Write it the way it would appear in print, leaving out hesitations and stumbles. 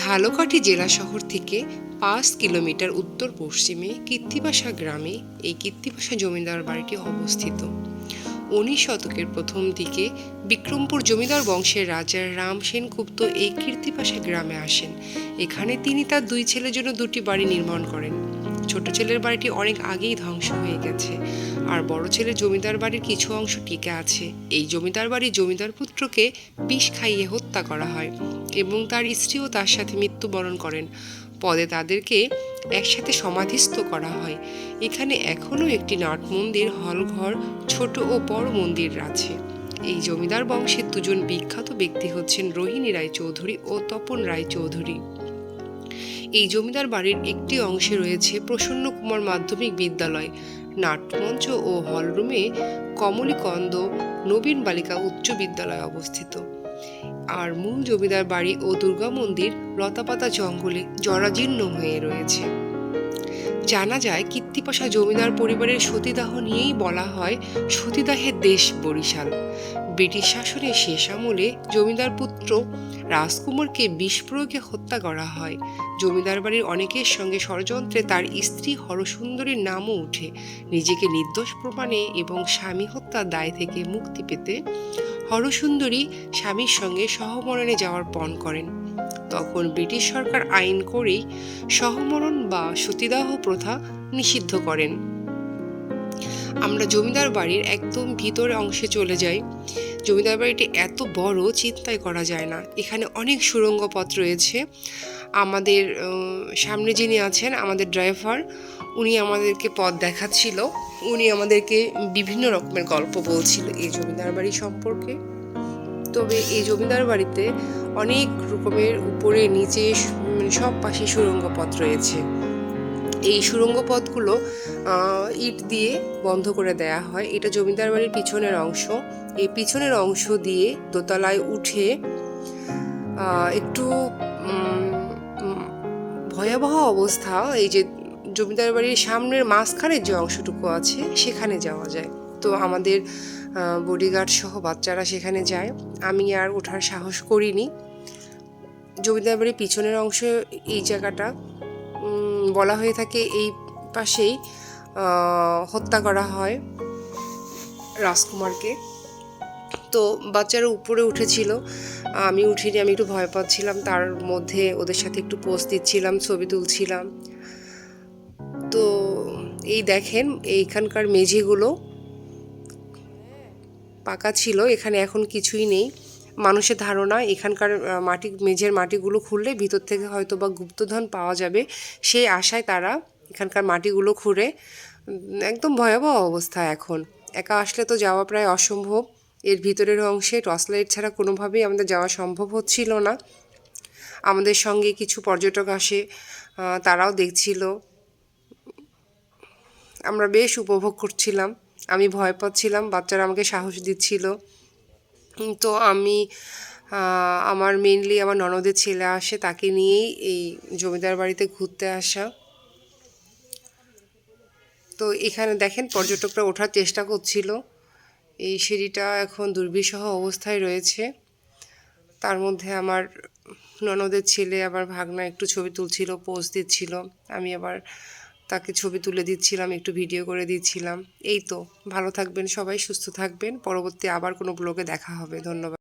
ঝালকাঠি জেলা শহর থেকে ৫ কিলোমিটার উত্তর পশ্চিমে কীর্তিবাসা গ্রামে এই কীর্তিবাসা জমিদার বাড়িটি অবস্থিত। ১৯ শতকের প্রথম দিকে বিক্রমপুর জমিদার বংশের রাজা রাম সেনগুপ্ত এই কীর্তিবাসা গ্রামে আসেন। এখানে তিনি তার ২ ছেলের জন্য ২টি বাড়ি নির্মাণ করেন। ছোট ছেলের বাড়িটি অনেক আগেই ধ্বংস হয়ে গেছে, আর বড় ছেলের জমিদার বাড়ির কিছু অংশ টিকে আছে। এই জমিদার বাড়ির জমিদার পুত্রকে বিষ খাইয়ে হত্যা করা হয় এবং তার স্ত্রীও তার সাথে মৃত্যুবরণ করেন। পরে তাদেরকে একসাথে সমাধিস্থ করা হয়। এখানে এখনও একটি নাট মন্দির, হলঘর, ছোট ও বড় মন্দির আছে। এই জমিদার বংশের দুজন বিখ্যাত ব্যক্তি হচ্ছেন রোহিণী রায়চৌধুরী ও তপন রায়চৌধুরী। এই জমিদার বাড়ির একটি অংশে রয়েছে প্রসন্ন কুমার মাধ্যমিক বিদ্যালয়, নাটমঞ্চ ও হলরুমে কমলীকন্দ নবীন বালিকা উচ্চ বিদ্যালয় অবস্থিত। আর মূল জমিদার বাড়ি ও দুর্গা মন্দির লতাপাতা জঙ্গলে জরাজীর্ণ হয়ে রয়েছে। জানা যায় কীর্তিপাশা জমিদার পরিবারের সতীদাহ নিয়েই বলা হয় সতীদাহের দেশ বরিশাল। ব্রিটিশ শাসনের শেষ আমলে জমিদার পুত্র রাজকুমারকে বিষ প্রয়োগে হত্যা করা হয়। জমিদার বাড়ির অনেকের সঙ্গে ষড়যন্ত্রে তার স্ত্রী হরসুন্দরীর নামও উঠে। নিজেকে নির্দোষ প্রমাণে এবং স্বামী হত্যার দায় থেকে মুক্তি পেতে হরসুন্দরী স্বামীর সঙ্গে সহমরণে যাওয়ার পণ করেন। তখন ব্রিটিশ সরকার আইন করেই সহমরণ বা সতীদাহ প্রথা নিষিদ্ধ করেন। আমরা জমিদার বাড়ির একদম ভিতরে অংশে চলে যাই। জমিদার বাড়িটি এত বড়, চিন্তাই করা যায় না। এখানে অনেক সুড়ঙ্গ পথ রয়েছে। আমাদের সামনে যিনি আছেন, আমাদের ড্রাইভার, উনি আমাদেরকে পথ দেখাচ্ছিল। উনি আমাদেরকে বিভিন্ন রকমের গল্প বলছিল এই জমিদার বাড়ি সম্পর্কে। তবে এই জমিদার বাড়িতে অনেক রকমের উপরে নিচে সব পাশে সুড়ঙ্গ পথ রয়েছে। এই সুড়ঙ্গ পথগুলো ইট দিয়ে বন্ধ করে দেয়া হয়। এটা জমিদার বাড়ির পিছনের অংশ। এই পিছনের অংশ দিয়ে দোতলায় উঠে একটু ভয়াবহ অবস্থা। এই যে জমিদার বাড়ির সামনের মাঝখানের যে অংশটুকু আছে সেখানে যাওয়া যায়। তো আমাদের বডিগার্ড সহ বাচ্চারা সেখানে যায়। আমি আর ওঠার সাহস করিনি। জমিদার বাড়ির পিছনের অংশ এই জায়গাটা বলা হয়ে থাকে এই পাশেই হত্যা করা হয় রাজকুমারকে। তো বাচ্চারা উপরে উঠেছিল, আমি উঠিনি, আমি একটু ভয় পাচ্ছিলাম। তার মধ্যে ওদের সাথে একটু পোজ দিচ্ছিলাম, ছবি তুলছিলাম। তো এই দেখেন, এইখানকার মেঝেগুলো পাকা ছিল, এখানে এখন কিছুই নেই। মানুষের ধারণা এখানকার মেঝের মাটিগুলো খুললে ভিতর থেকে হয়তো বা গুপ্তধন পাওয়া যাবে, সেই আশায় তারা এখানকার মাটিগুলো খুঁড়ে। একদম ভয়াবহ অবস্থা এখন। একা আসলে তো যাওয়া প্রায় অসম্ভব। এর ভিতরের অংশে টর্চ লাইট ছাড়া কোনোভাবেই আমাদের যাওয়া সম্ভব হচ্ছিল না। আমাদের সঙ্গে কিছু পর্যটক আসে, তারাও দেখছিল। আমরা বেশ উপভোগ করছিলাম। আমি ভয় পাচ্ছিলাম, বাচ্চারা আমাকে সাহস দিচ্ছিল। তো আমি আমার মেইনলি আমার ননদের ছেলে আসে, তাকে নিয়েই এই জমিদার বাড়িতে ঘুরতে আসা। তো এখানে দেখেন পর্যটকরা ওঠার চেষ্টা করছিল। এই সিঁড়িটা এখন দুর্বিষহ অবস্থায় রয়েছে। তার মধ্যে আমার ননদের ছেলে, আবার ভাগনা একটু ছবি তুলছিল, পোজ দিচ্ছিল। আমি আবার তাকে ছবি তুলে দিচ্ছিলাম, একটু ভিডিও করে দিচ্ছিলাম। এই তো, ভালো থাকবেন সবাই, সুস্থ থাকবেন। পরবর্তী আবার কোনো ব্লগে দেখা হবে। ধন্যবাদ।